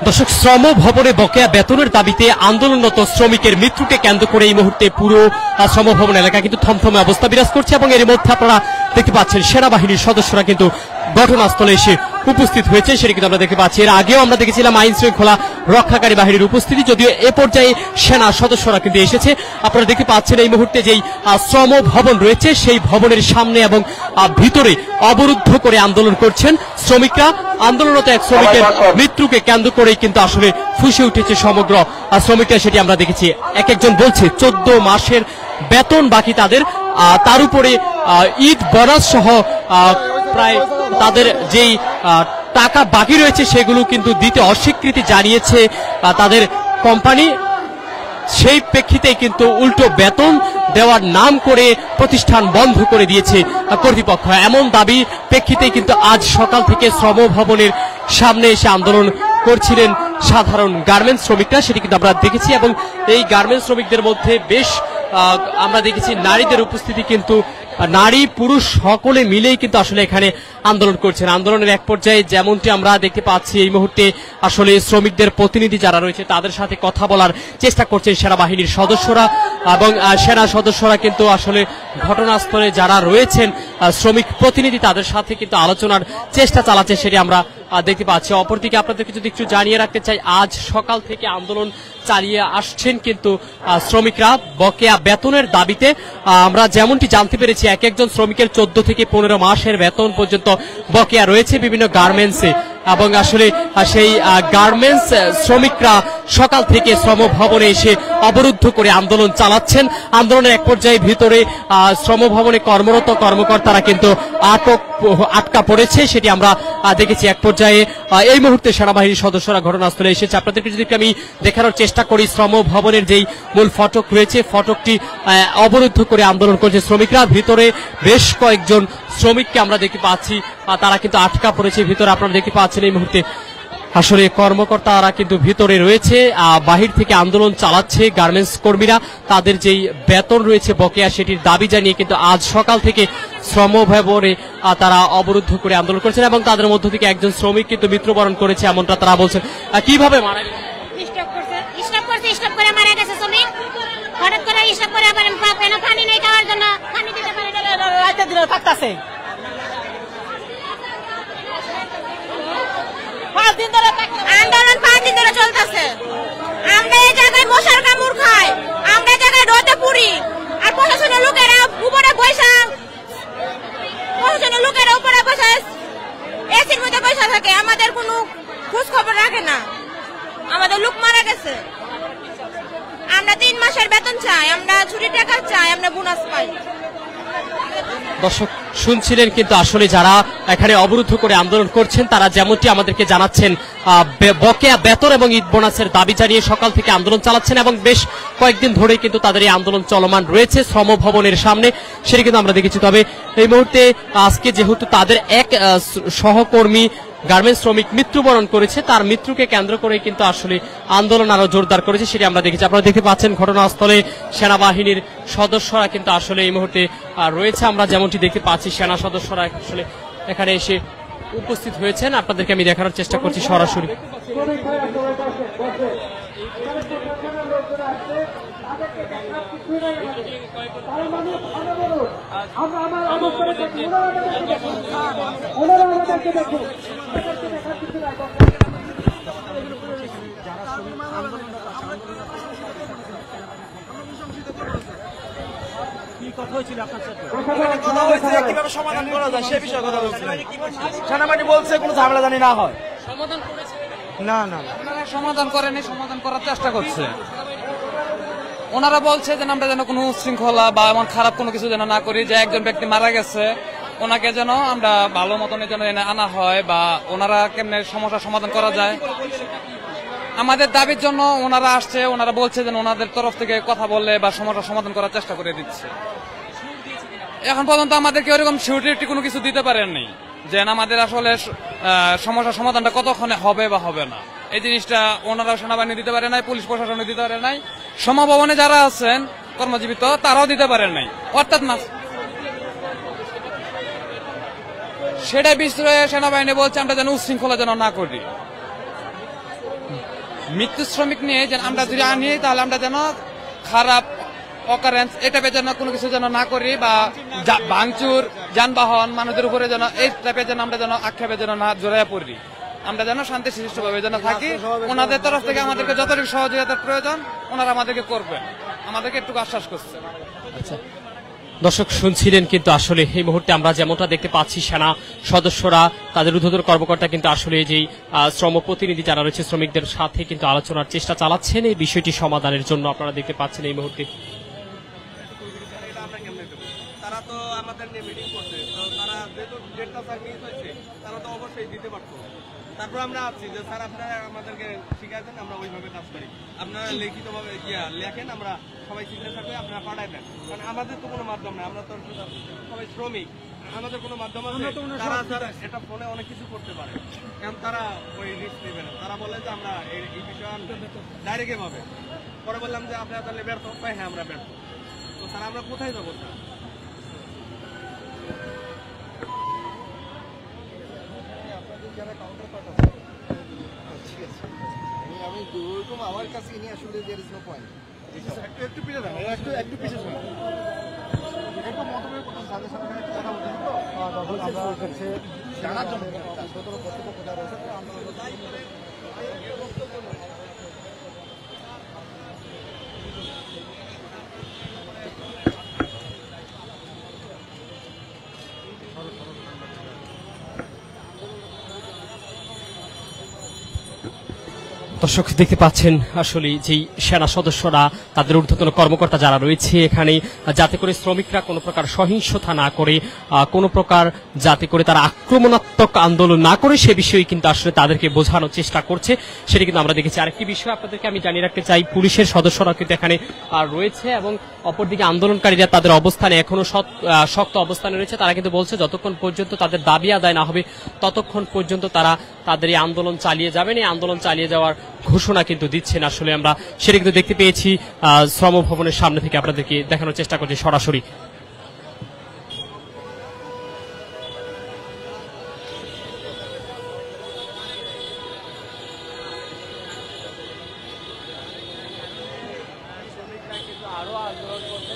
দর্শক, শ্রম ভবনে বকেয়া বেতনের দাবিতে আন্দোলনরত শ্রমিকের মৃত্যুকে কেন্দ্র করে এই মুহূর্তে পুরো শ্রম ভবন এলাকা কিন্তু থমথমে অবস্থা বিরাজ করছে এবং এর মধ্যে আপনারা দেখতে পাচ্ছেন সেনাবাহিনীর সদস্যরা কিন্তু ঘটনাস্থলে এসে উপস্থিত হয়েছে। সেটা কিন্তু আমরা দেখতে পাচ্ছি। এর আগেও আমরা দেখেছিলাম আইন শৃঙ্খলা রক্ষাকারী বাহিনীর উপস্থিতি, যদিও এ পর্যায়ে সেনা সদস্যরা কিন্তু এসেছে। আপনারা দেখতে পাচ্ছেন এই মুহূর্তে যেই শ্রম ভবন রয়েছে সেই ভবনের সামনে এবং ভিতরে অবরুদ্ধ করে আন্দোলন করছেন শ্রমিকরা। আন্দোলনরত এক শ্রমিকের মৃত্যুকে কেন্দ্র করেই কিন্তু আসলে ফুঁসে উঠেছে সমগ্র শ্রমিকরা। সেটি আমরা দেখেছি। এক একজন বলছে 14 মাসের বেতন বাকি তাদের, তার উপরে ঈদ বোনাস সহ প্রায় তাদের যেই টাকা বাকি রয়েছে সেগুলো কিন্তু দিতে অস্বীকৃতি জানিয়েছে তাদের কোম্পানি। সেই প্রেক্ষিতে কিন্তু উল্টো বেতন দেওয়ার নাম করে প্রতিষ্ঠান বন্ধ করে দিয়েছে কর্তৃপক্ষ। এমন দাবি প্রেক্ষিতে কিন্তু আজ সকাল থেকে শ্রম ভবনের সামনে এসে আন্দোলন করছিলেন সাধারণ গার্মেন্টস শ্রমিকরা। সেটি কিন্তু আমরা দেখেছি এবং এই গার্মেন্টস শ্রমিকদের মধ্যে বেশ আমরা দেখেছি নারীদের উপস্থিতি, কিন্তু নারী পুরুষ সকলে মিলেই কিন্তু আসলে এখানে আন্দোলন করছেন। আন্দোলনের এক পর্যায়ে যেমনটি আমরা দেখতে পাচ্ছি এই মুহূর্তে আসলে শ্রমিকদের প্রতিনিধি যারা রয়েছে তাদের সাথে কথা বলার চেষ্টা করছেন সেনাবাহিনীর সদস্যরা এবং সেনা সদস্যরা কিন্তু আসলে ঘটনাস্থলে যারা রয়েছেন শ্রমিক প্রতিনিধি তাদের সাথে কিন্তু আলোচনার চেষ্টা চালাচ্ছে, সেটি আমরা দেখতে পাচ্ছি। অপরদিকে আপনাদেরকে যদি একটু জানিয়ে রাখতে চাই, আজ সকাল থেকে আন্দোলন চালিয়ে আসছেন কিন্তু শ্রমিকরা বকেয়া বেতনের দাবিতে। আমরা যেমনটি জানতে পেরেছি এক একজন শ্রমিকের 14 থেকে 15 মাসের বেতন পর্যন্ত বকেয়া রয়েছে বিভিন্ন গার্মেন্টসে এবং আসলে সেই গার্মেন্টস শ্রমিকরা সকাল থেকে শ্রম ভবনে এসে অবরুদ্ধ করে আন্দোলন চালাচ্ছেন। আন্দোলনের এক পর্যায়ে ভিতরে শ্রম ভবনে কর্মরত কর্মকর্তারা কিন্তু আটকা পড়েছে, সেটি আমরা দেখেছি। এক পর্যায়ে এই মুহূর্তে সেনাবাহিনীর সদস্যরা ঘটনাস্থলে এসেছে। আপনাদেরকে যদি আমি দেখানোর চেষ্টা করি, শ্রম ভবনের যেই মূল ফটক রয়েছে ফটকটি অবরুদ্ধ করে আন্দোলন করছে শ্রমিকরা। ভিতরে বেশ কয়েকজন শ্রমিককে আমরা দেখতে পাচ্ছি, তারা কিন্তু আটকা পড়েছে ভিতরে। আপনারা দেখতে পাচ্ছেন এই মুহূর্তে আসলে কর্মকর্তারা কিন্তু ভিতরে রয়েছে, বাহির থেকে আন্দোলন চালাচ্ছে গার্মেন্টস কর্মীরা। তাদের যেই বেতন রয়েছে বকেয়া সেটির দাবি জানিয়ে কিন্তু আজ সকাল থেকে শ্রম ভবনে তারা অবরুদ্ধ করে আন্দোলন করছেন এবং তাদের মধ্য থেকে একজন শ্রমিক কিন্তু মৃত্যুবরণ করেছে এমনটা তারা বলছেন। কিভাবে মারা গেছে? মারা গেছে শ্রমিক হঠাৎ করে হিসাব করে আবার পানি নেই খাওয়ার জন্য, পানি দিতে পারে রাতে দিলে থাকতেছে। 5 দিন ধরে আন্দোলন 5 দিন ধরে চলতেছে। আমরা এই জায়গায় মশার কামড় খাই, আমরা এই জায়গায় রোদে পুড়ি, আর প্রশাসনের লোকেরা উপরে বসে এসির মধ্যে বসে থাকে, আমাদের কোনো খোঁজ খবর রাখে না। আমাদের লোক মারা গেছে, আমরা 3 মাসের বেতন চাই, আমরা ছুটি টাকা চাই, আমরা বোনাস পাই। দর্শক শুনছিলেন কিন্তু আসলে যারা এখানে অবরুদ্ধ করে আন্দোলন করছেন তারা যেমনটি আমাদেরকে জানাচ্ছেন বকেয়া বেতন এবং ঈদ বোনাসের দাবি জানিয়ে সকাল থেকে আন্দোলন চালাচ্ছেন এবং বেশ কয়েকদিন ধরে কিন্তু তাদের এই আন্দোলন চলমান রয়েছে শ্রম ভবনের সামনে, সেটা কিন্তু আমরা দেখেছি। তবে এই মুহূর্তে আজকে যেহেতু তাদের এক সহকর্মী গার্মেন্টস শ্রমিক মৃত্যুবরণ করেছে, তার মৃত্যুকে কেন্দ্র করে কিন্তু আসলে আন্দোলন আরো জোরদার করেছে, সেটি আমরা দেখেছি। আপনারা দেখতে পাচ্ছেন ঘটনাস্থলে সেনাবাহিনীর সদস্যরা কিন্তু আসলে এই মুহূর্তে রয়েছে। আমরা যেমনটি দেখতে পাচ্ছি সেনা সদস্যরা আসলে এখানে এসে উপস্থিত হয়েছেন। আপনাদেরকে আমি দেখানোর চেষ্টা করছি সরাসরি। কিভাবে সমাধান করা যায় সে বিষয়ে কথা বলছি। সেনাবাহিনী বলছে কোনো ঝামেলা জানি না হয়, সমাধান করেছে না না সমাধান করেনি, সমাধান করার চেষ্টা করছে। ওনারা বলছে যে আমরা যেন কোনো শৃঙ্খলা বা এমন খারাপ কোনো কিছু যেন না করি, যে একজন ব্যক্তি মারা গেছে ওনাকে যেন আমরা ভালো মতনের জন্য আনা হয় বা ওনারা কেমনে সমস্যার সমাধান করা যায় আমাদের দাবির জন্য ওনারা আসছে। ওনারা বলছে যে ওনাদের তরফ থেকে কথা বললে বা সমস্যার সমাধান করার চেষ্টা করে দিচ্ছে। এখন পর্যন্ত আমাদেরকে ওরকম সিউরিটি কোনো কিছু দিতে পারেননি যে আমাদের আসলে সমস্যার সমাধানটা কতক্ষণে হবে বা হবে না, এই জিনিসটা ওনারা সেনাবাহিনী দিতে পারে নাই, পুলিশ প্রশাসনে দিতে পারে নাই, সমভবনে যারা আছেন কর্মজীবিত তারাও দিতে পারেন নাই। অর্থাৎ না সেটা বিষয়ে সেনাবাহিনী বলছে আমরা যেন উচ্ছৃঙ্খলা যেন না করি। মৃত্যু শ্রমিক নিয়ে যেন আমরা যদি আনি তাহলে আমরা যেন খারাপ অকারেন্স এটা যেন কোনো কিছু যেন না করি বা ভাঙচুর যানবাহন মানুষদের উপরে যেন এই টাইপের যেন আমরা যেন আক্ষেপে যেন না জড়াইয়া পড়ি, আমরা যেন শান্তি সুষ্ঠুভাবে যেন থাকি। ওনাদের তরফ থেকে আমাদেরকে যতটুকু সহযোগিতার প্রয়োজন ওনারা আমাদেরকে করবেন, আমাদেরকে একটু আশ্বাস করছে। আচ্ছা দর্শক শুনছিলেন কিন্তু আসলে এই মুহূর্তে আমরা যেমনটা দেখতে পাচ্ছি সেনা সদস্যরা তাদের ঊর্ধ্বতন কর্মকর্তা কিন্তু আসলে যেই শ্রম প্রতিনিধি যারা রয়েছে শ্রমিকদের সাথে কিন্তু আলোচনার চেষ্টা চালাচ্ছেন এই বিষয়টি সমাধানের জন্য। আপনারা দেখতে পাচ্ছেন এই মুহূর্তে তারা তো আমাদের নিয়ে মিটিং করছে, তো তারা যেহেতু ডেটটা মিস হয়েছে তারা তো অবশ্যই দিতে পারতো। তারপর আমরা আছি যে স্যার আপনারা আমাদেরকে শিখাইছেন, আমরা ওইভাবে কাজ করি, আপনারা লিখিতভাবে লেখেন, আমরা সবাই সিগনেচার করে আপনারা পাঠাই দেন। কারণ আমাদের তো কোনো মাধ্যম নেই, আমরা তো সবাই শ্রমিক, আমাদের কোনো মাধ্যম আছে? তারা স্যার এটা ফোনে অনেক কিছু করতে পারে, কারণ তারা ওই রিস্ক নেবে না। তারা বলে যে আমরা এই বিষয়ে ডাইরেক্ট ভাবে পরে বললাম যে আপনারা তাহলে ব্যর্থ, হ্যাঁ আমরা ব্যর্থ। তো স্যার আমরা কোথায় যাবো? আমি ওরকম আমার কাছে নিয়ে আসলে there is no point. একটু পিছিয়ে যান, একটু পিছিয়ে যান। একটু মতভেদ কথা সাজেশনের একটা কথা বলছেন তো আমরা হচ্ছে জানার জন্য যতটা কর্তব্য কোথায় রয়েছে আমরা দর্শক দেখতে পাচ্ছেন আসলে যেই সেনা সদস্যরা তাদের ঊর্ধ্বতন কর্মকর্তা যারা রয়েছে এখানে, যাতে করে শ্রমিকরা কোনো প্রকার সহিংসতা না করে, কোনো প্রকার যাতে করে তারা আক্রমণাত্মক আন্দোলন না করে সে বিষয়ে কিন্তু আসলে তাদেরকে বোঝানোর চেষ্টা করছে, সেটা কিন্তু আমরা দেখেছি। আরেকটি বিষয় আপনাদেরকে আমি জানিয়ে রাখতে চাই, পুলিশের সদস্যরা কিন্তু এখানে রয়েছে এবং অপরদিকে আন্দোলনকারীরা তাদের অবস্থানে এখনো শক্ত অবস্থানে রয়েছে। তারা কিন্তু বলছে যতক্ষণ পর্যন্ত তাদের দাবি আদায় না হবে ততক্ষণ পর্যন্ত তারা তাদের এই আন্দোলন চালিয়ে যাবেন। এই আন্দোলন চালিয়ে যাওয়ার ঘোষণা কিন্তু দিচ্ছেন আসলে আমরা সেটা কিন্তু দেখতে পেয়েছি শ্রম ভবনের সামনে থেকে আপনাদেরকে দেখানোর চেষ্টা করছি সরাসরি। আরো আন্দোলন করতে